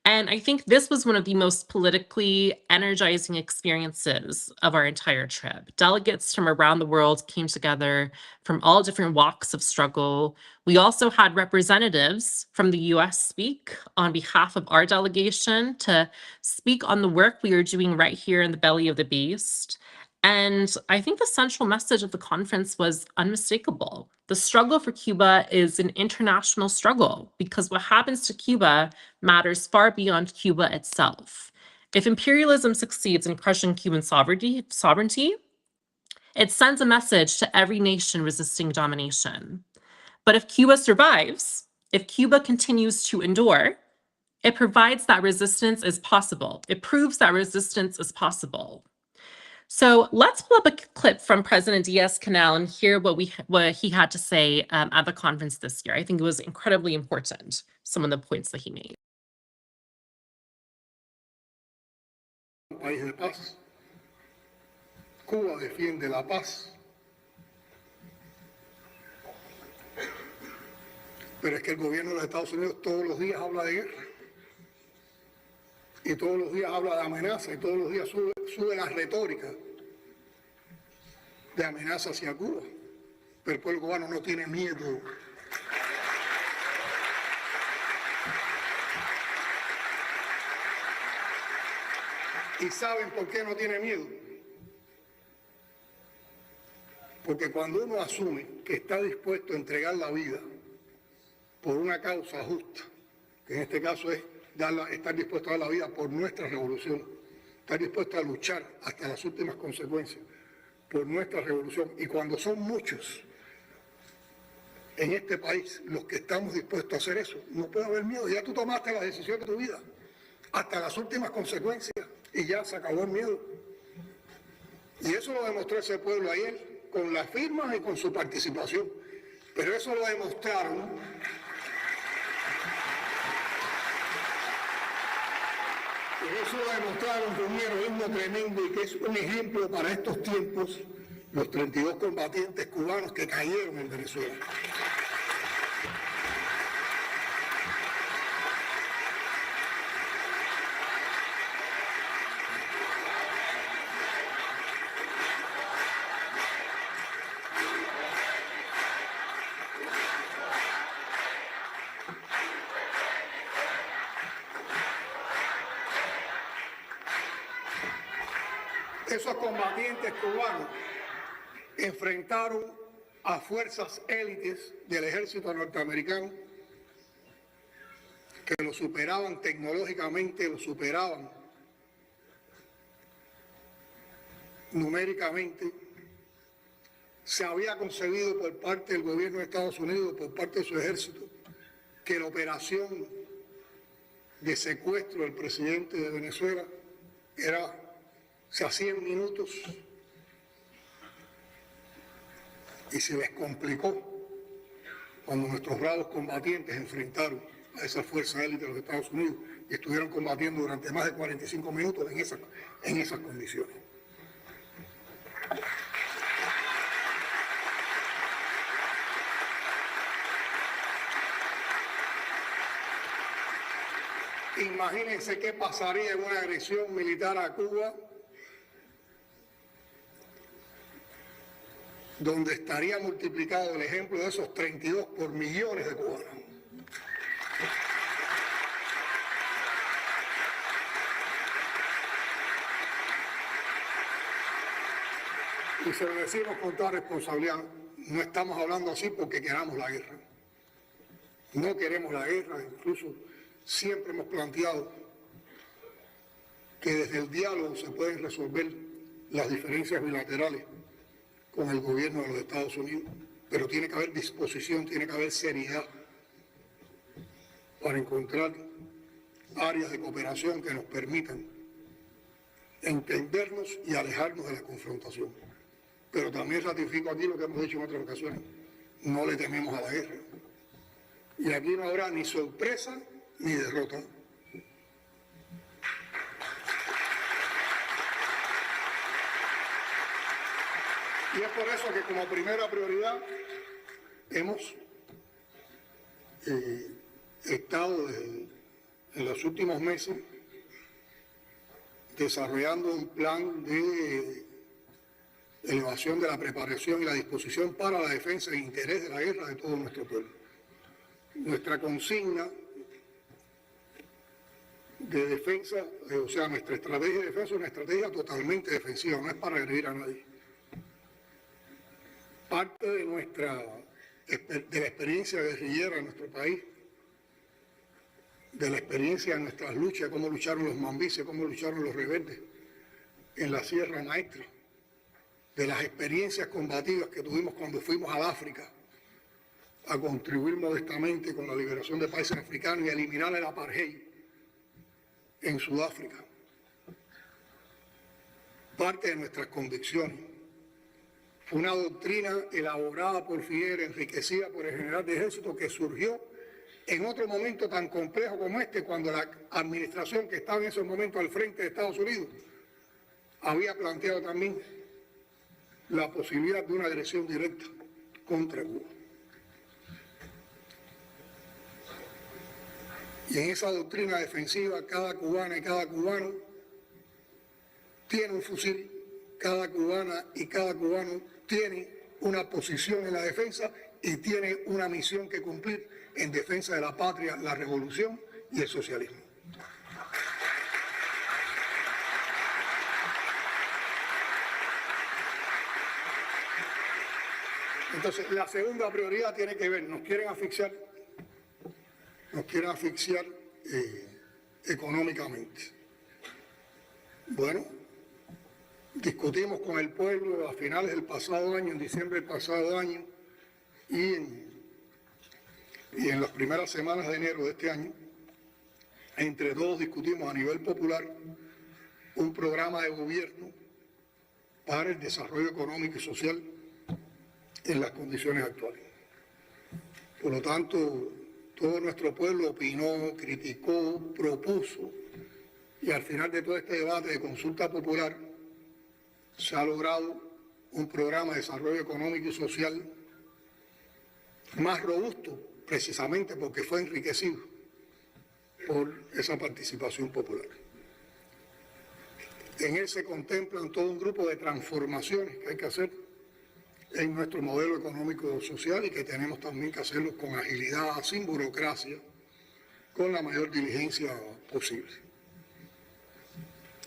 And I think this was one of the most politically energizing experiences of our entire trip. Delegates from around the world came together from all different walks of struggle. We also had representatives from the US speak on behalf of our delegation to speak on the work we are doing right here in the belly of the beast. And I think the central message of the conference was unmistakable. The struggle for Cuba is an international struggle because what happens to Cuba matters far beyond Cuba itself. If imperialism succeeds in crushing Cuban sovereignty, it sends a message to every nation resisting domination. But if Cuba survives, if Cuba continues to endure, it provides that resistance is possible. It proves that resistance is possible. So let's pull up a clip from President Diaz-Canel and hear what he had to say at the conference this year. I think it was incredibly important, some of the points that he made. País de paz. Cuba defiende la paz. Pero es que el gobierno de los Estados Unidos todos los días habla de guerra. Y todos los días habla de amenaza y todos los días sube la retórica de amenaza hacia Cuba. Pero el pueblo cubano no tiene miedo. ¿Y saben por qué no tiene miedo? Porque cuando uno asume que está dispuesto a entregar la vida por una causa justa, que en este caso es estar dispuesto a dar la vida por nuestra revolución, estar dispuesto a luchar hasta las últimas consecuencias por nuestra revolución, y cuando son muchos en este país los que estamos dispuestos a hacer eso, no puede haber miedo. Ya tú tomaste la decisión de tu vida hasta las últimas consecuencias y ya se acabó el miedo. Y eso lo demostró ese pueblo ayer con las firmas y con su participación. Pero eso lo demostraron con un heroísmo tremendo, y que es un ejemplo para estos tiempos, los 32 combatientes cubanos que cayeron en Venezuela. Esos combatientes cubanos enfrentaron a fuerzas élites del ejército norteamericano que lo superaban tecnológicamente, lo superaban numéricamente. Se había concebido por parte del gobierno de Estados Unidos, por parte de su ejército, que la operación de secuestro del presidente de Venezuela se hacía en minutos, y se les complicó cuando nuestros bravos combatientes enfrentaron a esa fuerza élite de los Estados Unidos y estuvieron combatiendo durante más de 45 minutos en esas condiciones. Imagínense qué pasaría en una agresión militar a Cuba, donde estaría multiplicado el ejemplo de esos 32 por millones de cubanos. Y se lo decimos con toda responsabilidad, no estamos hablando así porque queramos la guerra. No queremos la guerra, incluso siempre hemos planteado que desde el diálogo se pueden resolver las diferencias bilaterales con el gobierno de los Estados Unidos, pero tiene que haber disposición, tiene que haber seriedad para encontrar áreas de cooperación que nos permitan entendernos y alejarnos de la confrontación. Pero también ratifico aquí lo que hemos dicho en otras ocasiones, no le tememos a la guerra. Y aquí no habrá ni sorpresa ni derrota. Y es por eso que como primera prioridad hemos estado en los últimos meses desarrollando un plan de elevación de la preparación y la disposición para la defensa e interés de la guerra de todo nuestro pueblo. Nuestra consigna de defensa, o sea, nuestra estrategia de defensa es una estrategia totalmente defensiva, no es para agredir a nadie. Parte de la experiencia guerrillera en nuestro país, de la experiencia de nuestras luchas, cómo lucharon los mambises, cómo lucharon los rebeldes en la Sierra Maestra, de las experiencias combativas que tuvimos cuando fuimos al África a contribuir modestamente con la liberación de países africanos y a eliminar el apartheid en Sudáfrica. Parte de nuestras convicciones. Fue una doctrina elaborada por Fidel, enriquecida por el general de ejército, que surgió en otro momento tan complejo como este, cuando la administración que estaba en ese momento al frente de Estados Unidos había planteado también la posibilidad de una agresión directa contra Cuba. Y en esa doctrina defensiva, cada cubana y cada cubano tiene un fusil, cada cubana y cada cubano tiene una posición en la defensa y tiene una misión que cumplir en defensa de la patria, la revolución y el socialismo. Entonces, la segunda prioridad tiene que ver, nos quieren asfixiar económicamente. Bueno, discutimos con el pueblo a finales del pasado año, en diciembre del pasado año, y en las primeras semanas de enero de este año, entre todos discutimos a nivel popular un programa de gobierno para el desarrollo económico y social en las condiciones actuales. Por lo tanto, todo nuestro pueblo opinó, criticó, propuso, y al final de todo este debate de consulta popular se ha logrado un programa de desarrollo económico y social más robusto, precisamente porque fue enriquecido por esa participación popular. En él se contemplan todo un grupo de transformaciones que hay que hacer en nuestro modelo económico social y que tenemos también que hacerlo con agilidad, sin burocracia, con la mayor diligencia posible.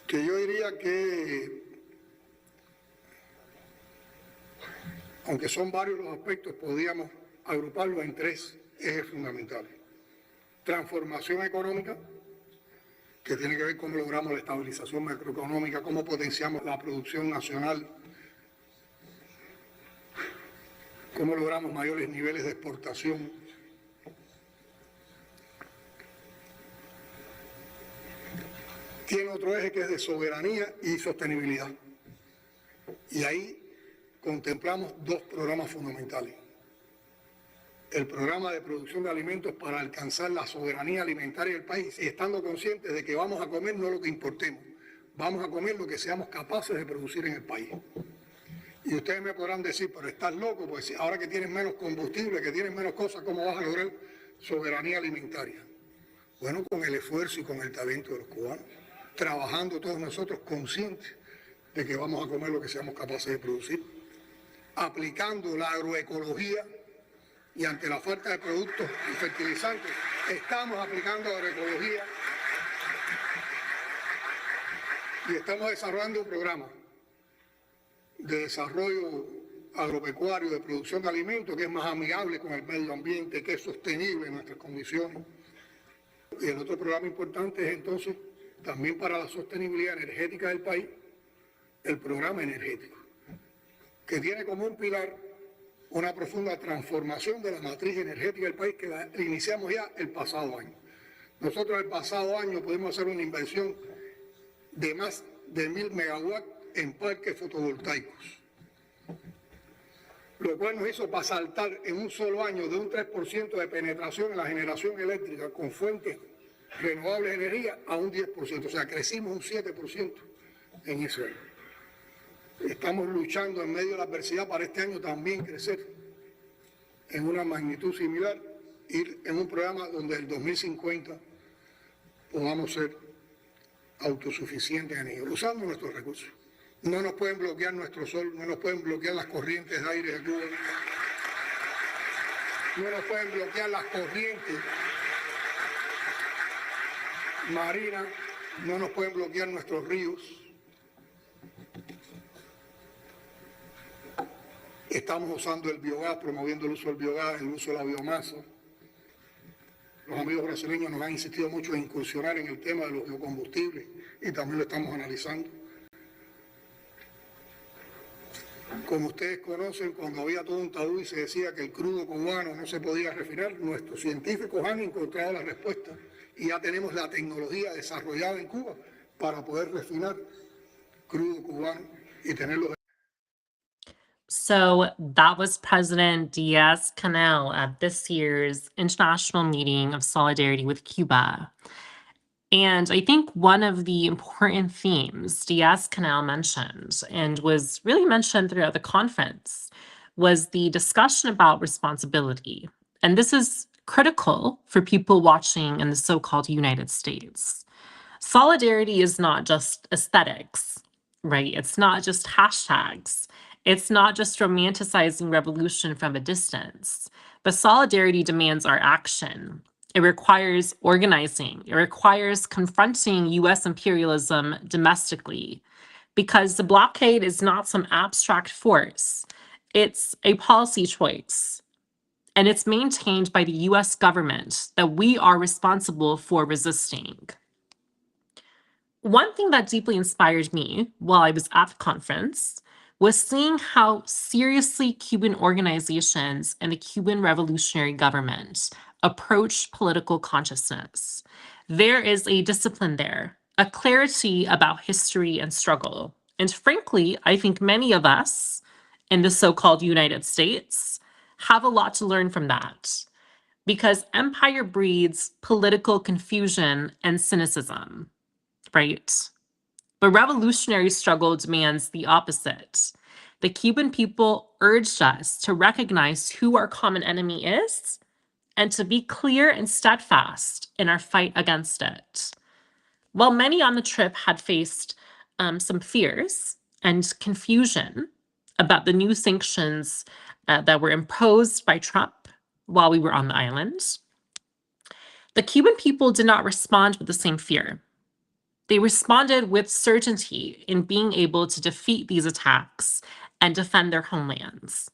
Que yo diría que, aunque son varios los aspectos, podríamos agruparlos en tres ejes fundamentales. Transformación económica, que tiene que ver cómo logramos la estabilización macroeconómica, cómo potenciamos la producción nacional, cómo logramos mayores niveles de exportación. Tiene otro eje que es de soberanía y sostenibilidad. Y ahí contemplamos dos programas fundamentales. El programa de producción de alimentos para alcanzar la soberanía alimentaria del país, y estando conscientes de que vamos a comer no lo que importemos, vamos a comer lo que seamos capaces de producir en el país. Y ustedes me podrán decir, pero estás loco, pues ahora que tienes menos combustible, que tienes menos cosas, ¿cómo vas a lograr soberanía alimentaria? Bueno, con el esfuerzo y con el talento de los cubanos, trabajando todos nosotros conscientes de que vamos a comer lo que seamos capaces de producir, aplicando la agroecología, y ante la falta de productos y fertilizantes, estamos aplicando agroecología y estamos desarrollando un programa de desarrollo agropecuario, de producción de alimentos, que es más amigable con el medio ambiente, que es sostenible en nuestras condiciones. Y el otro programa importante es entonces, también para la sostenibilidad energética del país, el programa energético, que tiene como un pilar una profunda transformación de la matriz energética del país, que la iniciamos ya el pasado año. Nosotros el pasado año pudimos hacer una inversión de más de 1000 megawatts en parques fotovoltaicos, lo cual nos hizo saltar en un solo año de un 3% de penetración en la generación eléctrica con fuentes renovables de energía a un 10%, o sea, crecimos un 7% en ese año. Estamos luchando en medio de la adversidad para este año también crecer en una magnitud similar, ir en un programa donde el 2050 podamos ser autosuficientes en ello, usando nuestros recursos. No nos pueden bloquear nuestro sol, no nos pueden bloquear las corrientes de aire de Cuba, no nos pueden bloquear las corrientes marinas, no nos pueden bloquear nuestros ríos. Estamos usando el biogás, promoviendo el uso del biogás, el uso de la biomasa. Los amigos brasileños nos han insistido mucho en incursionar en el tema de los biocombustibles y también lo estamos analizando. Como ustedes conocen, cuando había todo un tabú y se decía que el crudo cubano no se podía refinar, nuestros científicos han encontrado la respuesta y ya tenemos la tecnología desarrollada en Cuba para poder refinar crudo cubano y tenerlo. So that was President Diaz-Canel at this year's International Meeting of Solidarity with Cuba. And I think one of the important themes Diaz-Canel mentioned, and was really mentioned throughout the conference, was the discussion about responsibility. And this is critical for people watching in the so-called United States. Solidarity is not just aesthetics, right? It's not just hashtags. It's not just romanticizing revolution from a distance, but solidarity demands our action. It requires organizing. It requires confronting US imperialism domestically, because the blockade is not some abstract force. It's a policy choice. And it's maintained by the US government that we are responsible for resisting. One thing that deeply inspired me while I was at the conference was seeing how seriously Cuban organizations and the Cuban revolutionary government approach political consciousness. There is a discipline there, a clarity about history and struggle. And frankly, I think many of us in the so-called United States have a lot to learn from that, because empire breeds political confusion and cynicism, right? But revolutionary struggle demands the opposite. The Cuban people urged us to recognize who our common enemy is and to be clear and steadfast in our fight against it. While many on the trip had faced some fears and confusion about the new sanctions that were imposed by Trump while we were on the island, the Cuban people did not respond with the same fear. They responded with certainty in being able to defeat these attacks and defend their homelands.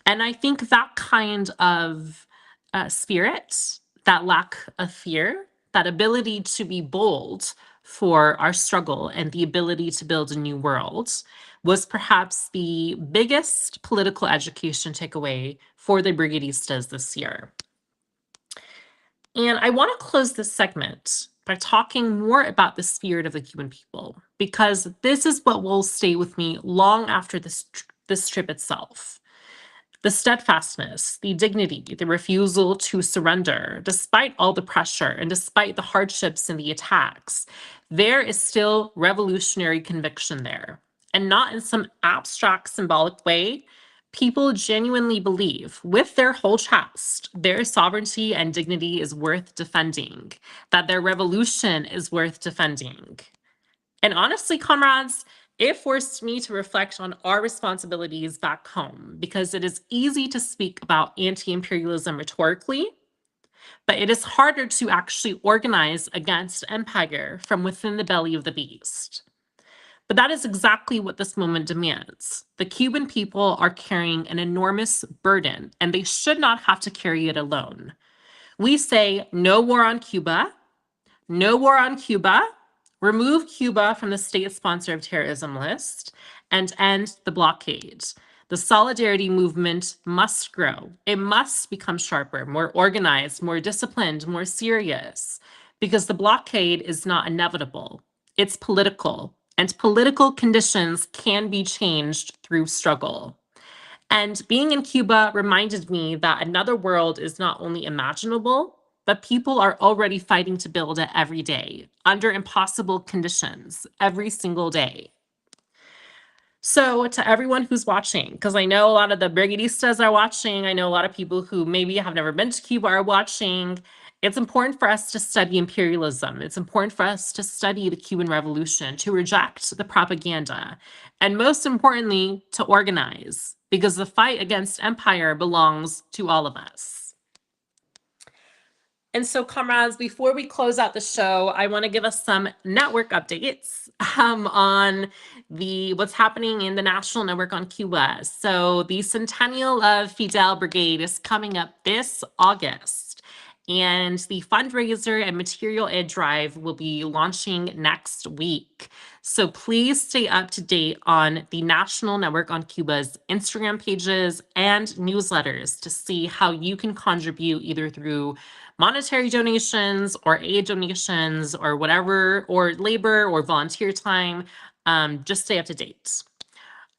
And I think that kind of spirit, that lack of fear, that ability to be bold for our struggle and the ability to build a new world was perhaps the biggest political education takeaway for the Brigadistas this year. And I want to close this segment by talking more about the spirit of the Cuban people, because this is what will stay with me long after this trip itself. The steadfastness, the dignity, the refusal to surrender, despite all the pressure and despite the hardships and the attacks, there is still revolutionary conviction there. And not in some abstract symbolic way. People genuinely believe with their whole chest their sovereignty and dignity is worth defending, that their revolution is worth defending. And honestly, comrades, it forced me to reflect on our responsibilities back home, because it is easy to speak about anti-imperialism rhetorically, but it is harder to actually organize against empire from within the belly of the beast. But that is exactly what this moment demands. The Cuban people are carrying an enormous burden, and they should not have to carry it alone. We say no war on Cuba, no war on Cuba, remove Cuba from the state sponsor of terrorism list, and end the blockade. The solidarity movement must grow. It must become sharper, more organized, more disciplined, more serious, because the blockade is not inevitable. It's political. And political conditions can be changed through struggle. And being in Cuba reminded me that another world is not only imaginable, but people are already fighting to build it every day, under impossible conditions, every single day. So to everyone who's watching, because I know a lot of the Brigadistas are watching, I know a lot of people who maybe have never been to Cuba are watching, It's important for us to study imperialism. It's important for us to study the Cuban Revolution, to reject the propaganda, and most importantly, to organize, because the fight against empire belongs to all of us. And so, comrades, before we close out the show, I want to give us some network updates on what's happening in the National Network on Cuba. So the Centennial of Fidel Brigade is coming up this August, and the fundraiser and material aid drive will be launching next week. So please stay up to date on the National Network on Cuba's Instagram pages and newsletters to see how you can contribute either through monetary donations or aid donations or whatever, or labor or volunteer time. Just stay up to date.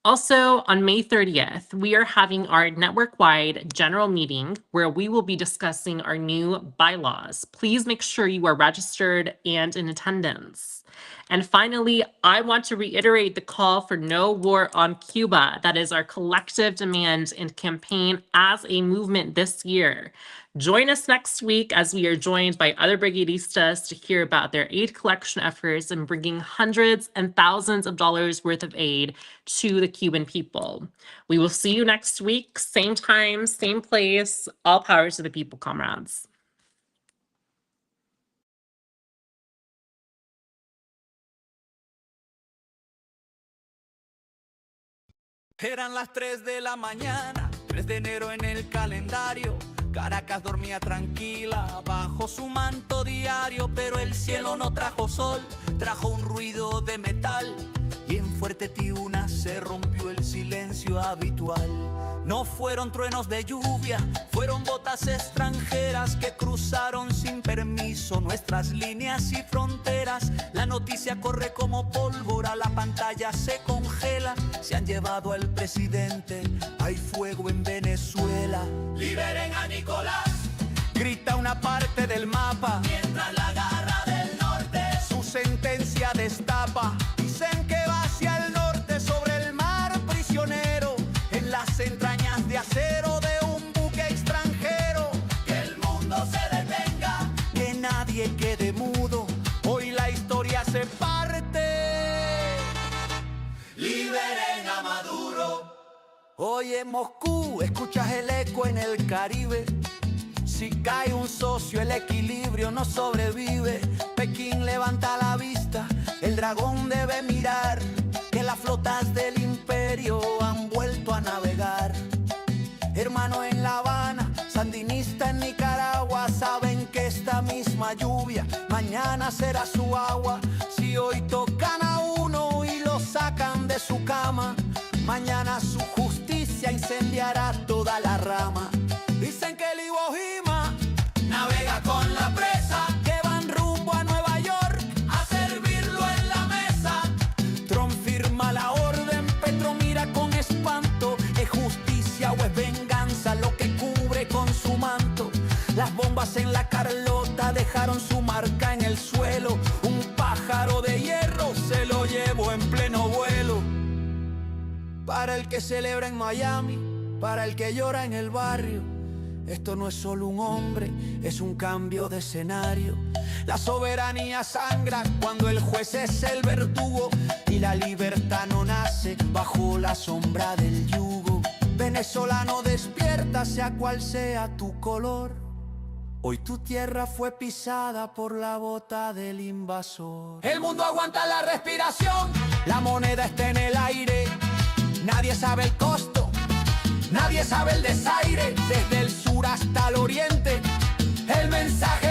Also, on May 30th, we are having our network-wide general meeting where we will be discussing our new bylaws. Please make sure you are registered and in attendance. And finally, I want to reiterate the call for no war on Cuba. That is our collective demand and campaign as a movement this year. Join us next week as we are joined by other brigadistas to hear about their aid collection efforts and bringing hundreds and thousands of dollars worth of aid to the Cuban people. We will see you next week, same time, same place. All power to the people, comrades. Eran las 3 de la mañana, 3 de enero en el calendario. Caracas dormía tranquila bajo su manto diario, pero el cielo no trajo sol, trajo un ruido de metal. Y en Fuerte Tiuna se rompió el silencio habitual. No fueron truenos de lluvia, fueron botas extranjeras que cruzaron sin permiso nuestras líneas y fronteras. La noticia corre como pólvora, la pantalla se congela. Se han llevado al presidente, hay fuego en Venezuela. Liberen a Nicolás, grita una parte del mapa. Mientras la garra del norte su sentencia destapa. Dicen que va hacia el norte sobre el mar prisionero, en las entrañas de acero de un buque extranjero. Que el mundo se detenga, que nadie quede mudo. Hoy la historia se parte. Liberen a Maduro. Hoy en Moscú escuchas el eco en el Caribe. Si cae un socio, el equilibrio no sobrevive. Pekín levanta la vista, el dragón debe mirar que las flotas del imperio han vuelto a navegar. Hermano en La Habana, sandinista en Nicaragua, saben que esta misma lluvia mañana será su agua. Si hoy tocan a uno y lo sacan de su cama, mañana su justicia incendiará toda la rama. Dicen que el Iwo Jima navega con la presa, que van rumbo a Nueva York a servirlo en la mesa. Trump firma la orden, Petro mira con espanto. ¿Es justicia o es venganza lo que cubre con su manto? Las bombas en la Carlota dejaron su marca en el suelo. Un pájaro de hierro se lo llevó en pleno vuelo. Para el que celebra en Miami, para el que llora en el barrio, esto no es solo un hombre, es un cambio de escenario. La soberanía sangra cuando el juez es el verdugo y la libertad no nace bajo la sombra del yugo. Venezolano, despierta, sea cual sea tu color. Hoy tu tierra fue pisada por la bota del invasor. El mundo aguanta la respiración, la moneda está en el aire. Nadie sabe el costo, nadie sabe el desaire. Desde el sur hasta el oriente, el mensaje